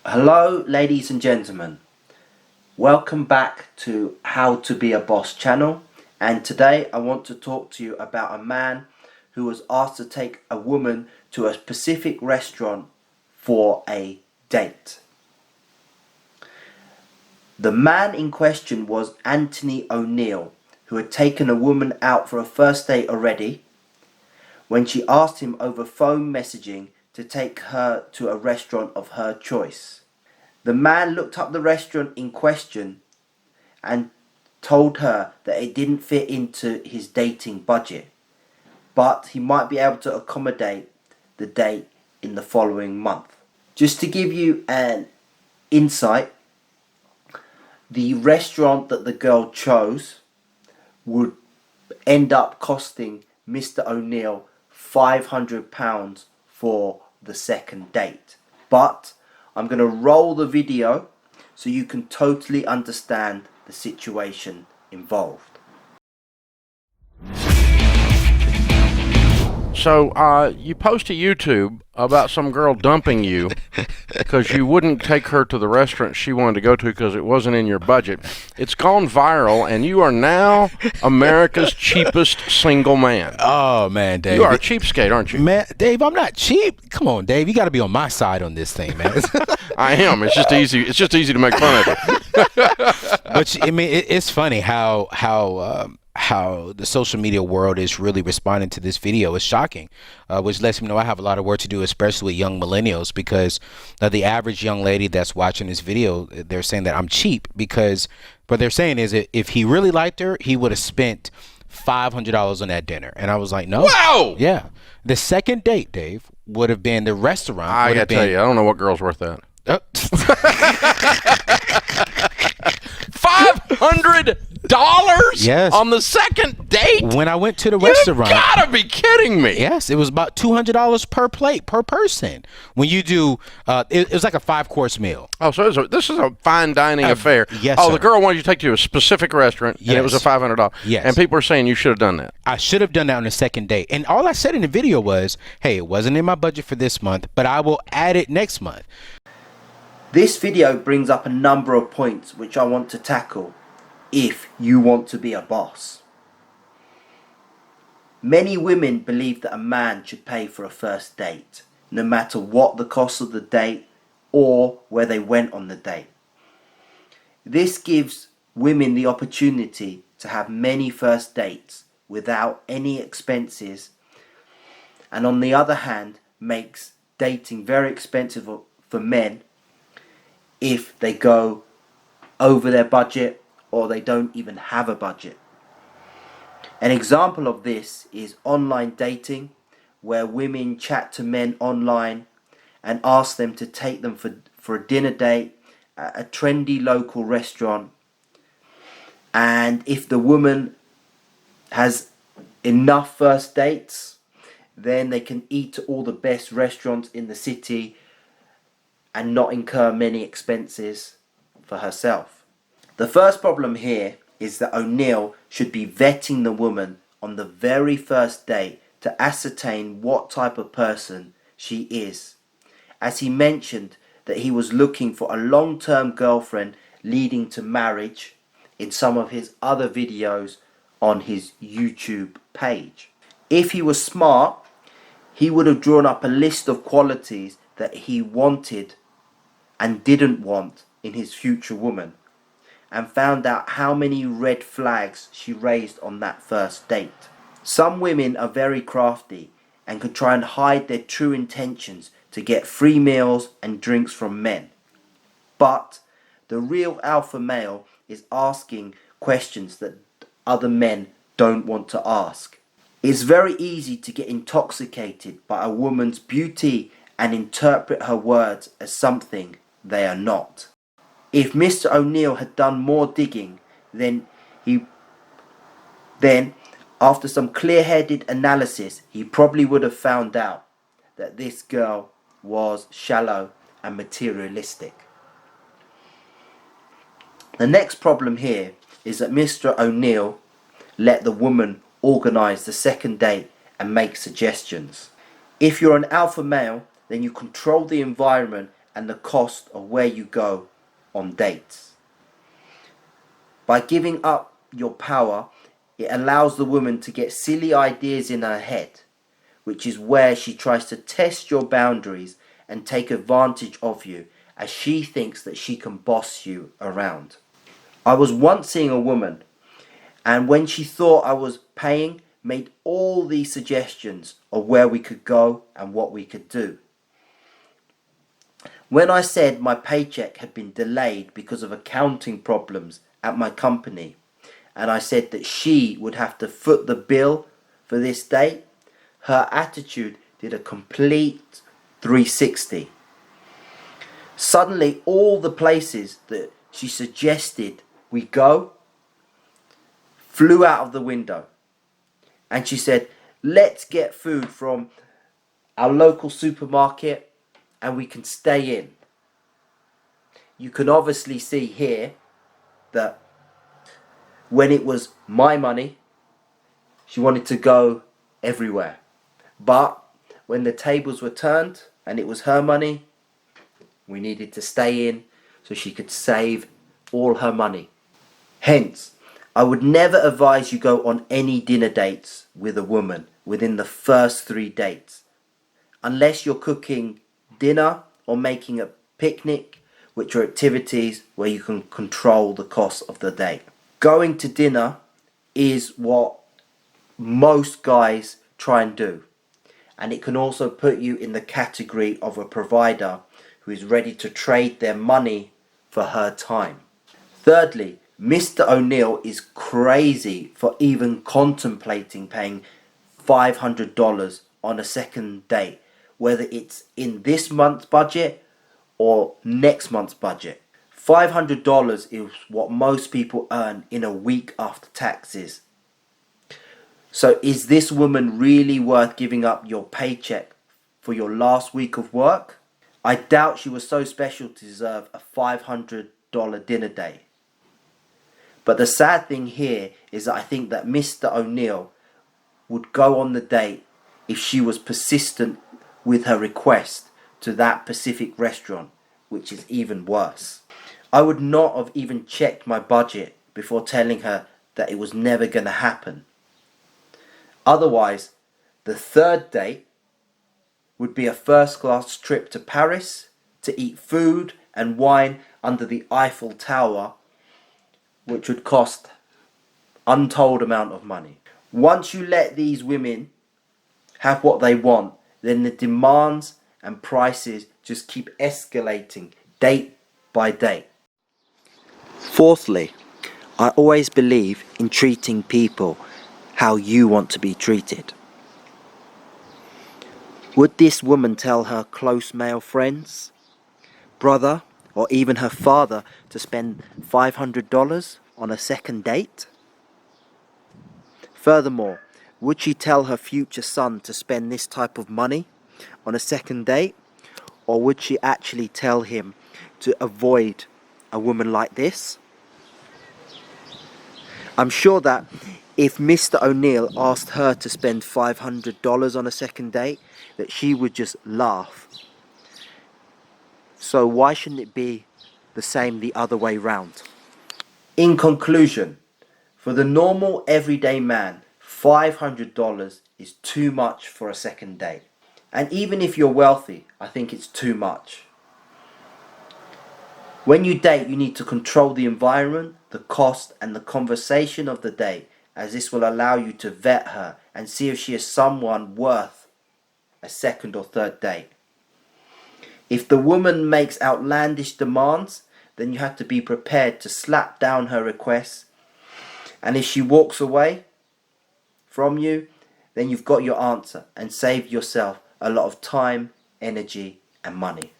Hello, ladies and gentlemen. Welcome back to How to Be a Boss channel. And today I want to talk to you about a man who was asked to take a woman to a specific restaurant for a date. The man in question was Anthony O'Neill, who had taken a woman out for a first date already when she asked him over phone messaging to take her to a restaurant of her choice. The man looked up the restaurant in question and told her that it didn't fit into his dating budget, but he might be able to accommodate the date in the following month. Just to give you an insight, the restaurant that the girl chose would end up costing Mr. O'Neill £500 for the second date. But I'm going to roll the video so you can totally understand the situation involved. So, you post to YouTube about some girl dumping you because you wouldn't take her to the restaurant she wanted to go to because it wasn't in your budget. It's gone viral, and you are now America's cheapest single man. Oh, man, Dave. You are a cheapskate, aren't you? Man, Dave, I'm not cheap. Come on, Dave. You got to be on my side on this thing, man. I am. It's just easy. It's just easy to make fun of it. But, I mean, it's funny how the social media world is really responding to this video. Is shocking, which lets me know I have a lot of work to do, especially with young millennials, because the average young lady that's watching this video, they're saying that I'm cheap because what they're saying is that if he really liked her, he would have spent $500 on that dinner. And I was like, no. Wow! Yeah. The second date, Dave, would have been the restaurant. I gotta tell you, I don't know what girl's worth that. $500 Yes. on the second date? When I went to the restaurant. You gotta be kidding me. Yes, it was about $200 per plate per person. When you do, it was like a 5-course meal. Oh, so this is a fine dining affair. Yes, Oh, sir. the girl wanted you to take you to a specific restaurant, and it was a Yes. $500. Yes. And people are saying you should have done that. I should have done that on the second date. And all I said in the video was, hey, it wasn't in my budget for this month, but I will add it next month. This video brings up a number of points which I want to tackle if you want to be a boss. Many women believe that a man should pay for a first date, no matter what the cost of the date or where they went on the date. This gives women the opportunity to have many first dates without any expenses, and on the other hand makes dating very expensive for men if they go over their budget or they don't even have a budget. An example of this is online dating, where women chat to men online and ask them to take them for a dinner date at a trendy local restaurant. And if the woman has enough first dates, then they can eat at all the best restaurants in the city and not incur many expenses for herself. The first problem here is that O'Neill should be vetting the woman on the very first date to ascertain what type of person she is, as he mentioned that he was looking for a long-term girlfriend leading to marriage in some of his other videos on his YouTube page. If he was smart, he would have drawn up a list of qualities that he wanted and didn't want in his future woman, and found out how many red flags she raised on that first date. Some women are very crafty and can try and hide their true intentions to get free meals and drinks from men. But the real alpha male is asking questions that other men don't want to ask. It's very easy to get intoxicated by a woman's beauty and interpret her words as something they are not. If Mr. O'Neill had done more digging, then after some clear-headed analysis, he probably would have found out that this girl was shallow and materialistic. The next problem here is that Mr. O'Neill let the woman organise the second date and make suggestions. If you're an alpha male, then you control the environment and the cost of where you go on dates. By giving up your power, it allows the woman to get silly ideas in her head, which is where she tries to test your boundaries and take advantage of you, as she thinks that she can boss you around. I was once seeing a woman, and when she thought I was paying, made all these suggestions of where we could go and what we could do. When I said my paycheck had been delayed because of accounting problems at my company, and I said that she would have to foot the bill for this date, her attitude did a complete 360. Suddenly, all the places that she suggested we go flew out of the window. And she said, let's get food from our local supermarket and we can stay in. You can obviously see here that when it was my money, she wanted to go everywhere. But when the tables were turned and it was her money, we needed to stay in so she could save all her money. Hence, I would never advise you go on any dinner dates with a woman within the first 3 dates, unless you're cooking dinner or making a picnic, which are activities where you can control the cost of the date. Going to dinner is what most guys try and do, and it can also put you in the category of a provider who is ready to trade their money for her time. Thirdly, Mr. O'Neill is crazy for even contemplating paying $500 on a second date, whether it's in this month's budget or next month's budget. $500 is what most people earn in a week after taxes. So is this woman really worth giving up your paycheck for your last week of work? I doubt she was so special to deserve a $500 dinner date. But the sad thing here is that I think that Mr. O'Neill would go on the date if she was persistent with her request to that Pacific restaurant, which is even worse. I would not have even checked my budget before telling her that it was never going to happen. Otherwise, the third date would be a first-class trip to Paris to eat food and wine under the Eiffel Tower, which would cost untold amount of money. Once you let these women have what they want, then the demands and prices just keep escalating date by date. Fourthly, I always believe in treating people how you want to be treated. Would this woman tell her close male friends, brother, or even her father to spend $500 on a second date? Furthermore, would she tell her future son to spend this type of money on a second date? Or would she actually tell him to avoid a woman like this? I'm sure that if Mr. O'Neill asked her to spend $500 on a second date, that she would just laugh. So why shouldn't it be the same the other way round? In conclusion, for the normal everyday man, $500 is too much for a second date. And even if you're wealthy, I think it's too much. When you date, you need to control the environment, the cost, and the conversation of the date, as this will allow you to vet her and see if she is someone worth a second or third date. If the woman makes outlandish demands, then you have to be prepared to slap down her requests. And if she walks away from you, then you've got your answer and saved yourself a lot of time, energy, and money.